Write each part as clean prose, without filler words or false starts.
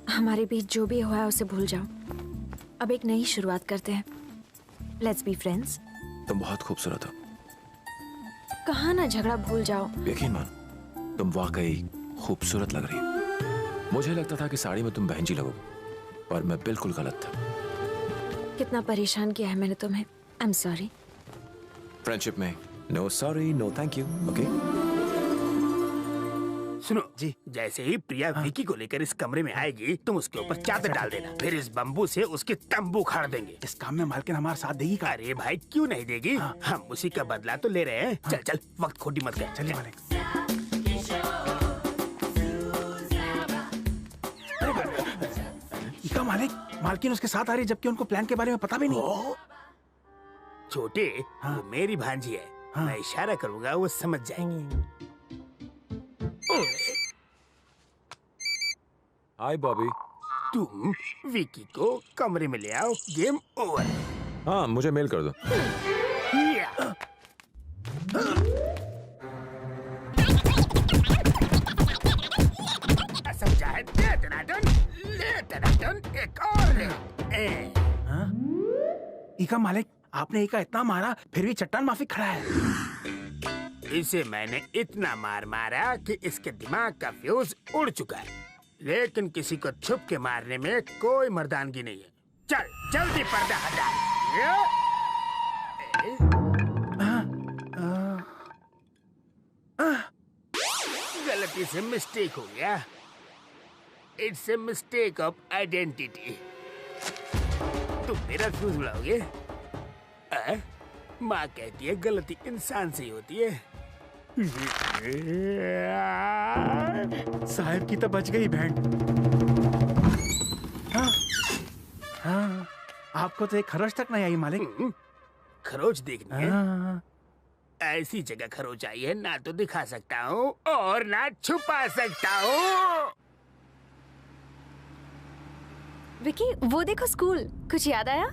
हमारे बीच जो भी हुआ है उसे भूल जाओ। अब एक नई शुरुआत करते हैं। Let's be friends. तुम बहुत खूबसूरत हो। कहा ना झगड़ा भूल जाओ। यकीन मान, तुम वाकई खूबसूरत लग रही हो। मुझे लगता था कि साड़ी में तुम बहन जी लगोगे, पर मैं बिल्कुल गलत था। कितना परेशान किया है मैंने तुम्हें। I am sorry. फ्रेंडशिप में no sorry no thank you. Okay सुनो जी, जैसे ही प्रिया विकी को लेकर इस कमरे में आएगी, तुम उसके ऊपर चादर डाल देना। फिर इस बम्बू से उसके तंबू उखाड़ देंगे। इस काम में मालकिन हमारा साथ देगी का? अरे भाई क्यों नहीं देगी? हम उसी का बदला तो ले रहे हैं। चल चल, वक्त खोटी मत कर। चलिए मालिक। इका मालिक, मालकिन उसके साथ आ रही है जबकि उनको प्लान के बारे में पता भी नहीं। छोटे, वो मेरी भांजी है। मैं इशारा करूंगा वो समझ जाएगी। हाय बॉबी। तुम विकी को कमरे में ले आओ। Game over. हाँ, मुझे मेल कर दो। समझा है? ले टनाटन, ले टनाटन, एक और ले। इका मालिक, आपने इका इतना मारा फिर भी चट्टान माफी खड़ा है। इसे मैंने इतना मार मारा कि इसके दिमाग का फ्यूज उड़ चुका है, लेकिन किसी को छुप के मारने में कोई मर्दानगी नहीं है। चल जल्दी पर्दा हटा। गलती से मिस्टेक हो गया। It's a mistake of identity. तुम मेरा फ्यूज उड़ाओगे? माँ कहती है गलती इंसान से ही होती है। साहब की तो बच गई बहन। हाँ, आपको तो एक खरोच तक नहीं आई मालिक। खरोच देखनी है? ऐसी जगह खरोच आई है ना तो दिखा सकता हूँ और ना छुपा सकता हूँ। विकी, वो देखो स्कूल। कुछ याद आया?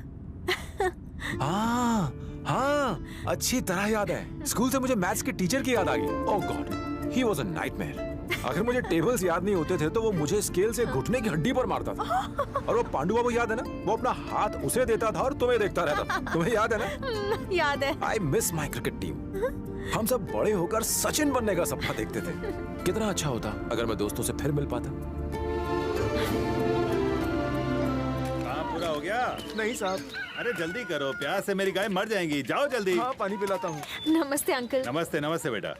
हाँ हाँ, अच्छी तरह याद है। स्कूल से मुझे मैथ्स के टीचर की याद आ गई। Oh god, he was a nightmare. अगर मुझे टेबल्स याद नहीं होते थे तो वो मुझे स्केल से घुटने की हड्डी पर मारता था। और वो पांडु बाबू याद है ना, वो अपना हाथ उसे देता था और तुम्हें देखता रहता था। तुम्हें याद है ना? याद है। I miss my cricket team. हम सब बड़े होकर सचिन बनने का सपना देखते थे। कितना अच्छा होता अगर मैं दोस्तों से फिर मिल पाता। काम पूरा हो गया? नहीं साहब। अरे जल्दी करो, प्यास से मेरी गाय मर जाएंगी। जाओ जल्दी। हाँ, पानी पिलाता हूँ। नमस्ते अंकल। नमस्ते नमस्ते बेटा।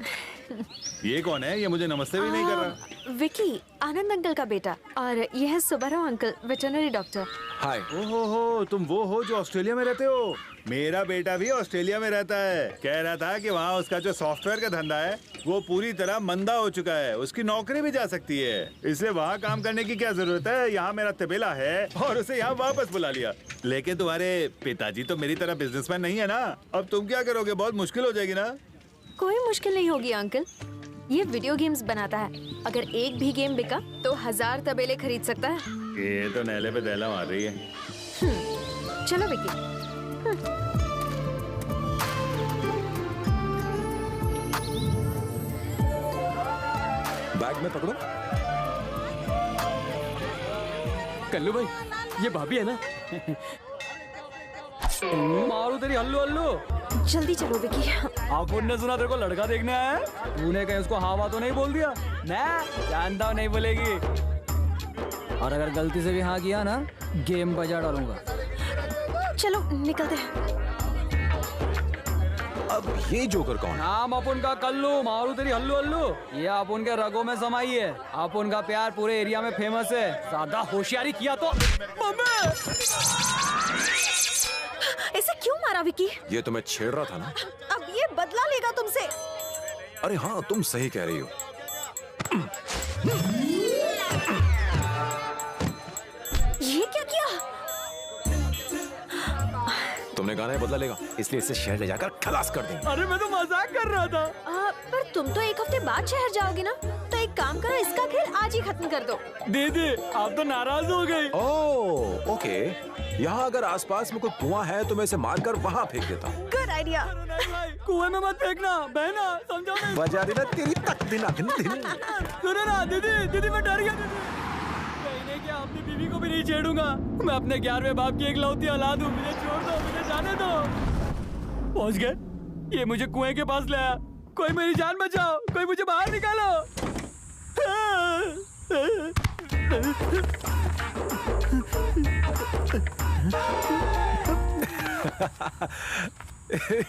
ये कौन है? ये मुझे नमस्ते भी नहीं कर रहा। विकी, आनंद अंकल का बेटा। और यह है सुब्बाराव अंकल, वेटरनरी डॉक्टर। हाय। ओहो, तुम वो हो जो ऑस्ट्रेलिया में रहते हो? मेरा बेटा भी ऑस्ट्रेलिया में रहता है। कह रहा था कि वहाँ उसका जो सॉफ्टवेयर का धंधा है वो पूरी तरह मंदा हो चुका है। उसकी नौकरी भी जा सकती है, इसलिए वहाँ काम करने की क्या जरूरत है। यहाँ मेरा तबेला है और उसे यहाँ वापस बुला लिया। लेकिन तुम्हारे पिताजी तो मेरी तरह बिजनेसमैन नहीं है ना। अब तुम क्या करोगे? बहुत मुश्किल हो जाएगी ना। कोई मुश्किल नहीं होगी अंकल। ये वीडियो गेम्स बनाता है। अगर एक भी गेम बिका तो 1000 तबेले खरीद सकता है। ये तो नैले पे दहला मार रही है। चलो विकी। बैग में पकड़ो। कल्लू भाई, ये भाभी है ना? मारो तेरी हल्लो हल्लो। जल्दी चलो विकी। आपुन ने सुना तेरे को लड़का देखना है। तूने कहीं उसको हाँ तो नहीं बोल दिया? मैं जानता हूँ नहीं बोलेगी। और अगर गलती से भी हाँ किया ना, गेम बजा डालूंगा। चलो निकलते हैं। अब ये जोकर कौन है? नाम अपुन का कल्लू, मारू तेरी हल्लू हल्लू। ये अपुन के रगों में समाई है। अपुन का प्यार पूरे एरिया में फेमस है। ज्यादा होशियारी किया तो इसे क्यों मारा विकी? ये तुम्हें छेड़ रहा था ना? अब ये बदला लेगा तुमसे। अरे हाँ, तुम सही कह रही हो। ये क्या किया? तुमने कहा ना ये बदला लेगा, इसलिए इसे शहर ले जाकर खलास कर देंगे। अरे मैं तो मजाक कर रहा था। पर तुम तो 1 हफ्ते बाद शहर जाओगे ना, तो एक काम करो, इसका खेल आज ही खत्म कर दो। दीदी आप तो नाराज हो गई। ओह ओके, यहाँ अगर आसपास में कोई कुआं है तो मैं इसे मारकर वहाँ फेंक देता हूँ। Good idea. नहीं भाई, कुएं में मत फेंकना बहना, समझो नहीं। बजा देना तेरी तक दिन दिन। सुनो ना दीदी मैं डर गया। कहीं नहीं कि अपनी बीवी को भी नहीं छेड़ूंगा। मैं अपने 11वें बाप की इकलौती औलाद हूँ, मुझे छोड़ दो, मुझे जाने दो। पहुँच गए, ये मुझे कुएं के पास लाया। कोई मेरी जान बचाओ, कोई मुझे बाहर निकालो।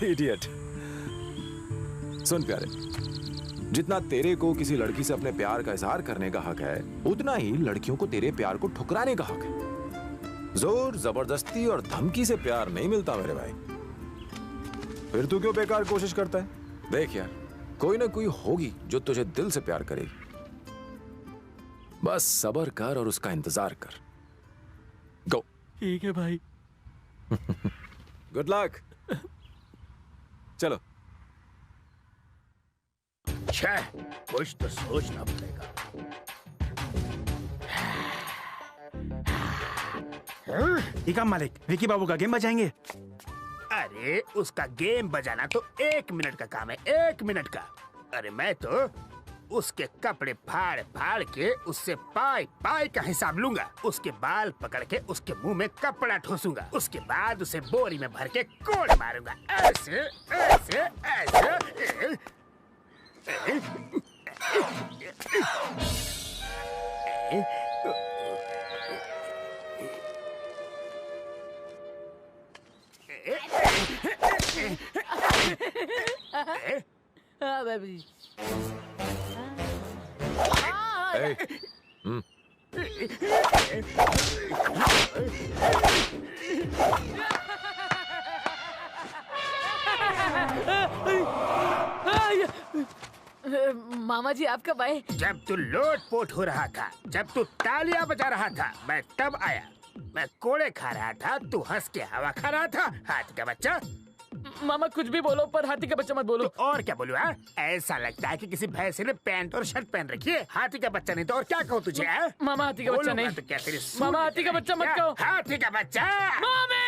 इडियट। सुन प्यारे, जितना तेरे को किसी लड़की से अपने प्यार का इजहार करने का हक है, उतना ही लड़कियों को तेरे प्यार को ठुकराने का हक है। जोर जबरदस्ती और धमकी से प्यार नहीं मिलता मेरे भाई। फिर तू क्यों बेकार कोशिश करता है? देख यार, कोई ना कोई होगी जो तुझे दिल से प्यार करेगी। बस सब्र कर और उसका इंतजार कर। गो। ठीक है भाई। Good luck. चलो। छह, कुछ तो सोचना पड़ेगा। ठीक है मालिक, विकी बाबू का गेम बजाएंगे। अरे उसका गेम बजाना तो 1 मिनट का काम है, 1 मिनट का। अरे मैं तो उसके कपड़े फाड़ फाड़ के उससे पाई पाई का हिसाब लूंगा, उसके बाल पकड़ के उसके मुंह में कपड़ा ठोसूंगा, उसके बाद उसे बोरी में भर के कोड़ मारूंगा, ऐसे ऐसे ऐसे। Hey. मामा जी आप कब आए? जब तू लोट-पोट हो रहा था, जब तू तालियां बजा रहा था, मैं तब आया। मैं कोड़े खा रहा था, तू हंस के हवा खा रहा था। हाथी का बच्चा। मामा कुछ भी बोलो पर हाथी का बच्चा मत बोलो। तो और क्या बोलूं? ऐसा लगता है कि किसी भैंसे ने पैंट और शर्ट पहन रखी है। हाथी का बच्चा नहीं तो और क्या कहूँ तुझे? मामा हाथी का बच्चा नहीं। तो क्या तेरी मामा हाथी का बच्चा मत कहो। हाथी का बच्चा। मामी!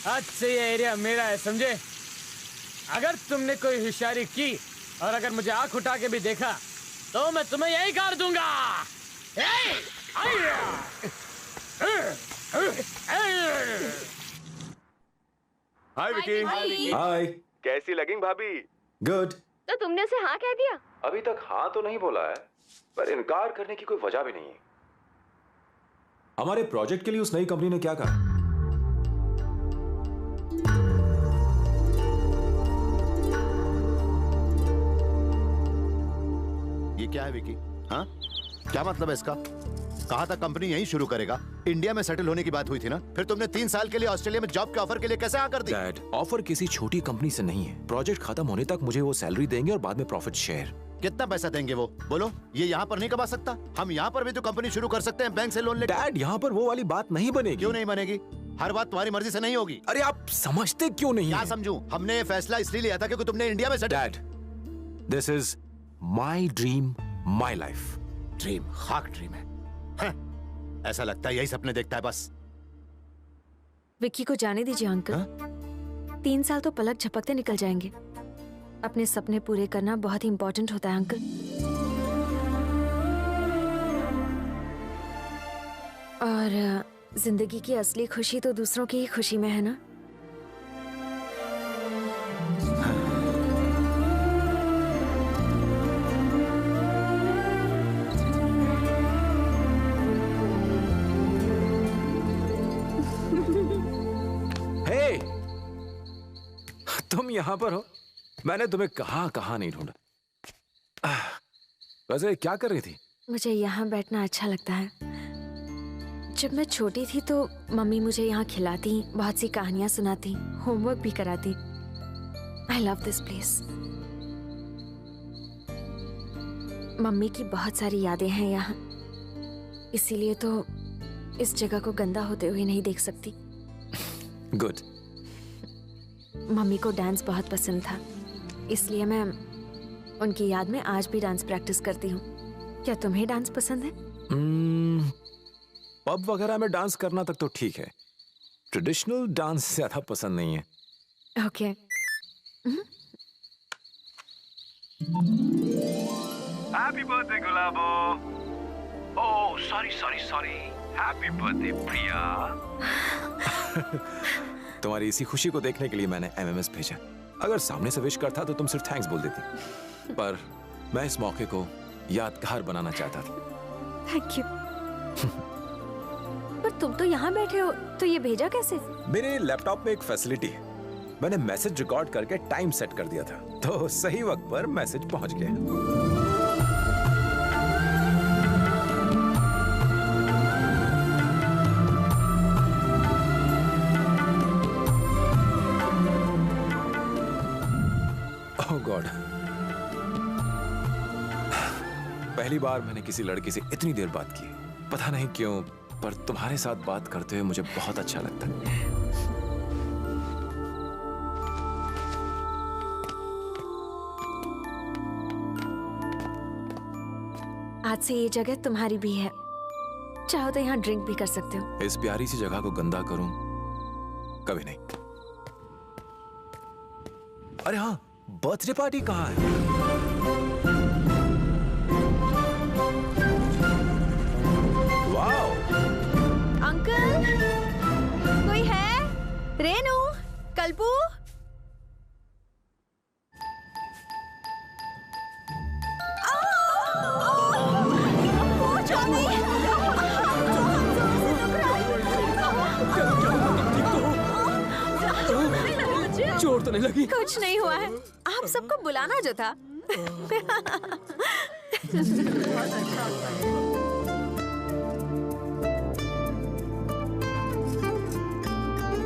आज से ये एरिया मेरा है, समझे? अगर तुमने कोई होशियारी की और अगर मुझे आंख उठा के भी देखा तो मैं तुम्हें यही कर दूंगा। हाय विकी। हाय। कैसी लगी भाभी? गुड। तो तुमने उसे हाँ कह दिया? अभी तक हाँ तो नहीं बोला है, पर इनकार करने की कोई वजह भी नहीं है। हमारे प्रोजेक्ट के लिए उस नई कंपनी ने क्या कहा? ये क्या है विकी? हाँ, क्या मतलब है इसका? कहा था कंपनी यहीं शुरू करेगा। इंडिया में सेटल होने की बात हुई थी ना। फिर तुमने 3 साल के लिए ऑस्ट्रेलिया में जॉब के ऑफर के लिए कैसे हाँ कर दी? डैड, ऑफर किसी छोटी कंपनी से नहीं है। प्रोजेक्ट खत्म होने तक मुझे वो सैलरी देंगे और बाद में प्रॉफिट शेयर। कितना पैसा देंगे वो? बोलो। ये यहाँ पर नहीं कमा सकता? हम यहाँ पर भी तो कंपनी शुरू कर सकते हैं बैंक से लोन लेकर। डैड, यहाँ पर वो वाली बात नहीं बनेगी। क्यों नहीं बनेगी? हर बात तुम्हारी मर्जी से नहीं होगी। अरे आप समझते क्यों नहीं? क्या समझूं? हमने ये फैसला इसलिए लिया था क्योंकि तुमने इंडिया में settle. Dad, this is my dream, my life. Dream खाक ड्रीम है। ऐसा लगता है यही सपने देखता है बस। विक्की को जाने दीजिए अंकल। 3 साल तो पलक झपकते निकल जाएंगे। अपने सपने पूरे करना बहुत ही इम्पोर्टेंट होता है अंकल। और जिंदगी की असली खुशी तो दूसरों की ही खुशी में है ना। तुम यहाँ पर हो? मैंने तुम्हें कहाँ नहीं ढूंढा। वैसे क्या कर रही थी? मुझे यहाँ बैठना अच्छा लगता है। जब मैं छोटी थी तो मम्मी मुझे यहाँ खिलाती, बहुत सी कहानियां सुनाती, होमवर्क भी कराती। I love this place. Mummy की बहुत सारी यादें हैं यहाँ, इसीलिए तो इस जगह को गंदा होते हुए नहीं देख सकती। गुड। मम्मी को डांस बहुत पसंद था, इसलिए मैं उनकी याद में आज भी डांस प्रैक्टिस करती हूँ। क्या तुम्हें डांस पसंद है? पब वगैरह में डांस करना तक तो ठीक है, ट्रेडिशनल डांस ज्यादा पसंद नहीं है। Okay. Happy birthday Gulabo. Oh sorry sorry sorry. Happy birthday Priya. तुम्हारी इसी खुशी को देखने के लिए मैंने एमएमएस भेजा। अगर सामने से विश करता तो तुम सिर्फ थैंक्स बोल देती, पर मैं इस मौके को यादगार बनाना चाहता था। Thank you. पर तुम तो यहाँ बैठे हो, तो ये भेजा कैसे? मेरे लैपटॉप में एक फैसिलिटी है, मैंने मैसेज रिकॉर्ड करके टाइम सेट कर दिया था, तो सही वक्त पर मैसेज पहुंच गया। ओह गॉड, पहली बार मैंने किसी लड़की से इतनी देर बात की। पता नहीं क्यों, पर तुम्हारे साथ बात करते हुए मुझे बहुत अच्छा लगता है। आज से ये जगह तुम्हारी भी है, चाहो तो यहाँ ड्रिंक भी कर सकते हो। इस प्यारी सी जगह को गंदा करूं? कभी नहीं। अरे हाँ, बर्थडे पार्टी कहाँ है? वाओ! अंकल, कोई है? रेनू, कल्पू? चोट तो नहीं लगी? कुछ नहीं हुआ है, आप सबको बुलाना जो था।